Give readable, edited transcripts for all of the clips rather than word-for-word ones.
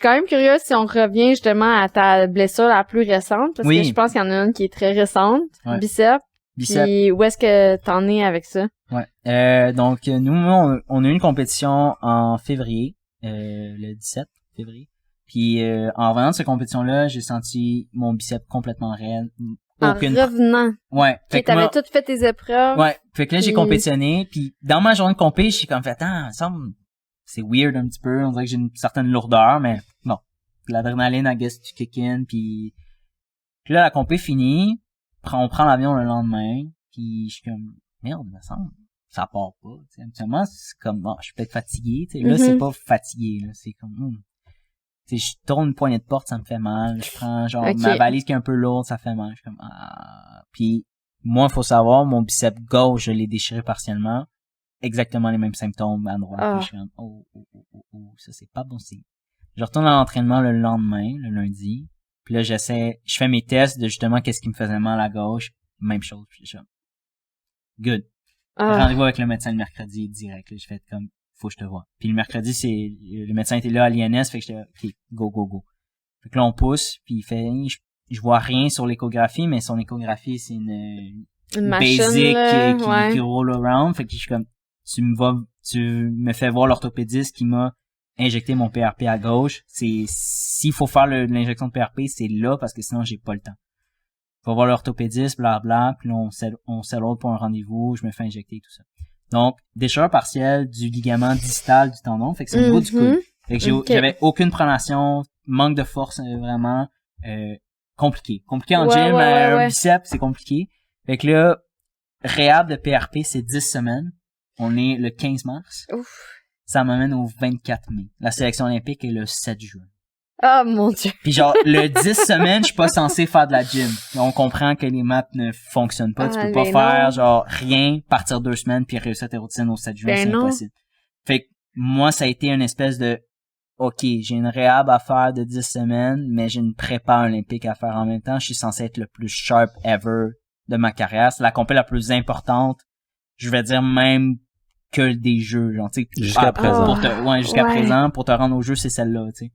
quand même curieuse si on revient justement à ta blessure la plus récente, parce que je pense qu'il y en a une qui est très récente, bicep. Puis où est-ce que t'en es avec ça? Ouais. Donc nous, on a eu une compétition en février, le 17 février. Puis en revenant de cette compétition-là, j'ai senti mon bicep complètement raide. En revenant. Ouais. Fait que t'avais tout fait tes épreuves. Ouais. Fait que là, j'ai compétitionné. Puis dans ma journée de compé, j'ai comme fait, attends, ça semble, c'est weird un petit peu. On dirait que j'ai une certaine lourdeur, mais bon. L'adrénaline, I guess, tu kick in. Puis là, la compé finie. On prend l'avion le lendemain. Puis je suis comme, merde, il me semble, ça part pas. T'sais. Habituellement, c'est comme, bon, je suis peut-être fatigué. T'sais. Là, c'est pas fatigué. Là. C'est comme, tu sais, je tourne une poignée de porte, ça me fait mal. Je prends genre ma valise qui est un peu lourde, ça fait mal. Je suis comme Puis moi, il faut savoir, mon bicep gauche, je l'ai déchiré partiellement. Exactement les mêmes symptômes à droite. Puis je suis comme ça c'est pas bon signe. Je retourne à l'entraînement le lendemain, le lundi. Puis là, je fais mes tests de justement qu'est-ce qui me faisait mal à gauche. Même chose. Puis je suis comme, good. Rendez-vous avec le médecin le mercredi direct. Là, je fais comme, faut que je te vois. Puis le mercredi, le médecin était là à l'INS, fait que j'étais, ok, go. Fait que là, on pousse, puis il fait, je vois rien sur l'échographie, mais son échographie, c'est une machine, basic qui roll around. Fait que je suis comme, tu me fais voir l'orthopédiste qui m'a injecté mon PRP à gauche. S'il faut faire l'injection de PRP, c'est là, parce que sinon, j'ai pas le temps. Faut voir l'orthopédiste, blabla, puis là, on s'allonge pour un rendez-vous, je me fais injecter et tout ça. Donc, déchirure partielle du ligament distal du tendon, fait que c'est au niveau du coude. Fait que j'avais aucune pronation, manque de force, vraiment, compliqué. Compliqué en gym, un biceps, c'est compliqué. Fait que là, réhab de PRP, c'est 10 semaines. On est le 15 mars. Ouf. Ça m'amène au 24 mai. La sélection olympique est le 7 juin. Oh mon Dieu. Puis genre, le 10 semaines, je suis pas censé faire de la gym. On comprend que les maths ne fonctionnent pas. Tu peux pas faire genre rien, partir 2 semaines puis réussir tes routines au 7 juin, c'est impossible. Fait que moi, ça a été une espèce de OK, j'ai une réhab à faire de 10 semaines, mais j'ai une prépa olympique à faire en même temps. Je suis censé être le plus sharp ever de ma carrière. C'est la compé la plus importante, je vais dire même que des jeux. Genre, jusqu'à présent. Jusqu'à présent, pour te rendre au jeu, c'est celle-là, tu sais.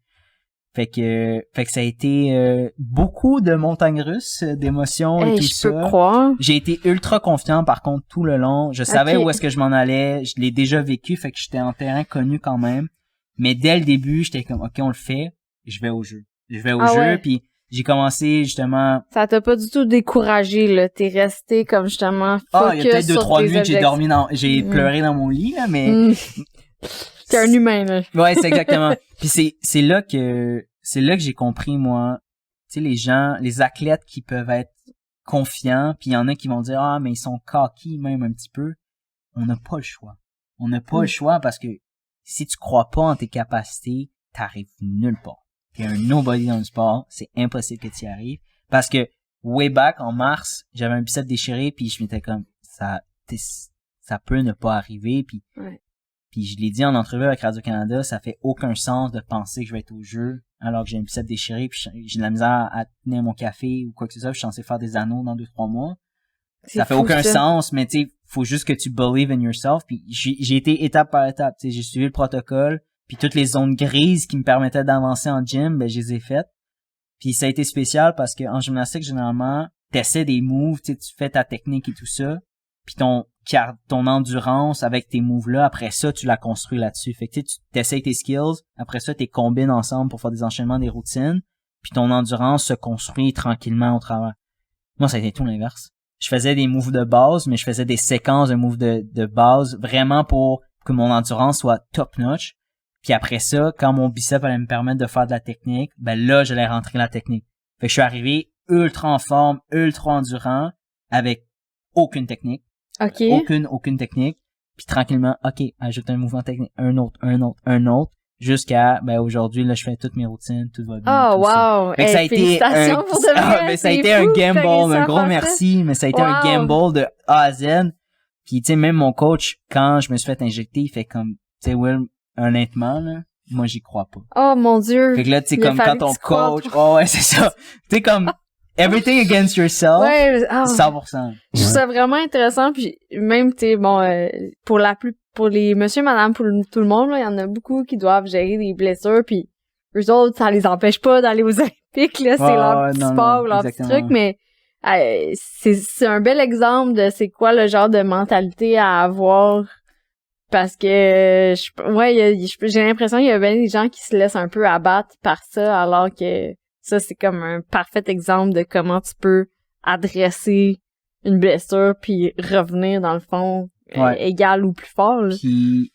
Fait que ça a été beaucoup de montagnes russes, d'émotions et tout ça. Je peux croire. J'ai été ultra confiant par contre tout le long. Je savais où est-ce que je m'en allais. Je l'ai déjà vécu, fait que j'étais en terrain connu quand même. Mais dès le début, j'étais comme OK, on le fait. Je vais au jeu. Puis j'ai commencé justement. Ça t'a pas du tout découragé là. T'es resté comme justement focus. Il y a peut-être 2-3 nuits que j'ai pleuré dans mon lit là, mais. T'es un humain, là. Ouais, c'est exactement. Puis c'est là que j'ai compris, moi, tu sais, les gens, les athlètes qui peuvent être confiants, puis il y en a qui vont dire, mais ils sont cocky même un petit peu. On n'a pas le choix. On n'a pas le choix parce que si tu crois pas en tes capacités, t'arrives nulle part. T'es un nobody dans le sport, c'est impossible que tu y arrives. Parce que, way back, en mars, j'avais un bicep déchiré, puis je m'étais comme, ça peut ne pas arriver, puis Puis je l'ai dit en entrevue avec Radio-Canada, ça fait aucun sens de penser que je vais être au jeu alors que j'ai un bicep déchiré puis j'ai de la misère à tenir mon café ou quoi que ce soit, je suis censé faire des anneaux dans 2-3 mois. Ça fait aucun sens, mais tu sais, faut juste que tu believe in yourself. Puis j'ai été étape par étape, tu sais, j'ai suivi le protocole, puis toutes les zones grises qui me permettaient d'avancer en gym, ben je les ai faites. Puis ça a été spécial parce que en gymnastique généralement, t'essaies des moves, tu sais, tu fais ta technique et tout ça, puis ton endurance avec tes moves-là, après ça, tu la construis là-dessus. Fait que tu t'essayes tes skills, après ça, tu les combines ensemble pour faire des enchaînements, des routines, puis ton endurance se construit tranquillement au travers. Moi, ça a été tout l'inverse. Je faisais des moves de base, mais je faisais des séquences de moves de base vraiment pour que mon endurance soit top-notch. Puis après ça, quand mon bicep allait me permettre de faire de la technique, ben là, j'allais rentrer la technique. Fait que je suis arrivé ultra en forme, ultra endurant, avec aucune technique. Okay. Aucune technique. Puis tranquillement, OK, ajoute un mouvement technique, un autre, jusqu'à, ben aujourd'hui, là, je fais toutes mes routines, tout va bien. Oh, wow! Fait que ça a été ça a été un gamble, un gros merci, mais ça a été un gamble de A à Z. Puis, tu sais, même mon coach, quand je me suis fait injecter, il fait comme, tu sais, Will, honnêtement, là, moi, j'y crois pas. Oh, mon Dieu! Fait que là, tu sais, comme quand ton coach, ouais, c'est ça. Tu sais, comme, everything against yourself, 100%. Je trouve ça vraiment intéressant, puis même, tu sais, bon, pour les monsieur, madame, pour tout le monde, là, il y en a beaucoup qui doivent gérer des blessures, puis eux autres, ça les empêche pas d'aller aux Olympiques, là, c'est leur petit sport, leur petit truc, mais c'est un bel exemple de c'est quoi le genre de mentalité à avoir, parce que j'ai l'impression qu'il y a bien des gens qui se laissent un peu abattre par ça, alors que ça, c'est comme un parfait exemple de comment tu peux adresser une blessure puis revenir dans le fond égal ou plus fort, là. Puis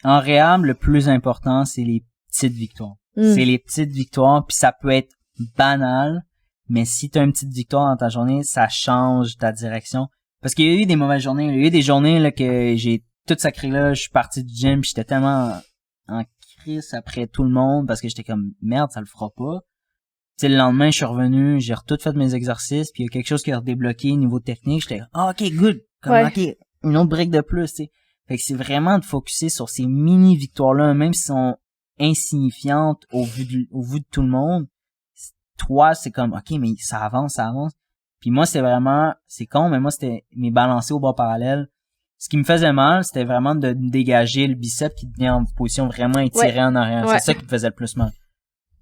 en réhab, le plus important, c'est les petites victoires. C'est les petites victoires, puis ça peut être banal, mais si t'as une petite victoire dans ta journée, ça change ta direction. Parce qu'il y a eu des mauvaises journées. Il y a eu des journées là que j'ai tout sacré là, je suis parti du gym, puis j'étais tellement en crise après tout le monde parce que j'étais comme merde, ça le fera pas. Tu sais, le lendemain, je suis revenu, j'ai tout fait mes exercices, puis il y a quelque chose qui a débloqué niveau technique, j'étais OK, good. Comme OK, une autre brique de plus, tu sais. Fait que c'est vraiment de focusser sur ces mini victoires là, même si sont insignifiantes au vu de tout le monde. Toi, c'est comme OK, mais ça avance. Puis moi, c'est con, mais moi c'était mes balancés au bras parallèle. Ce qui me faisait mal, c'était vraiment de dégager le biceps qui devenait en position vraiment étirée en arrière. C'est ça qui me faisait le plus mal.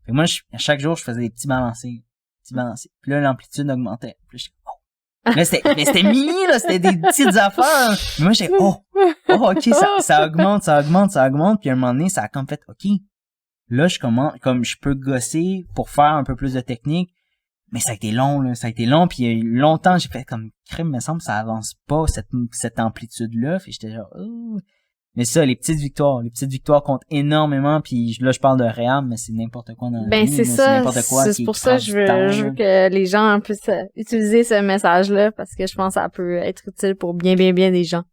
Fait que moi, à chaque jour, je faisais des petits balancés. Puis là, l'amplitude augmentait. Puis là, là, c'était mini, là, c'était des petites affaires. Mais moi, j'étais, OK, ça augmente. Puis à un moment donné, ça a comme fait, OK, là, comme je peux gosser pour faire un peu plus de technique. Mais ça a été long, puis longtemps, j'ai fait comme, crème, me semble, ça avance pas, cette amplitude-là. Fait que j'étais genre, oh. Mais ça, les petites victoires comptent énormément, puis là, je parle de réhab, mais c'est n'importe quoi dans la vie. C'est ça. C'est n'importe quoi. C'est pour ça que je veux que les gens puissent utiliser ce message-là, parce que je pense que ça peut être utile pour bien des gens.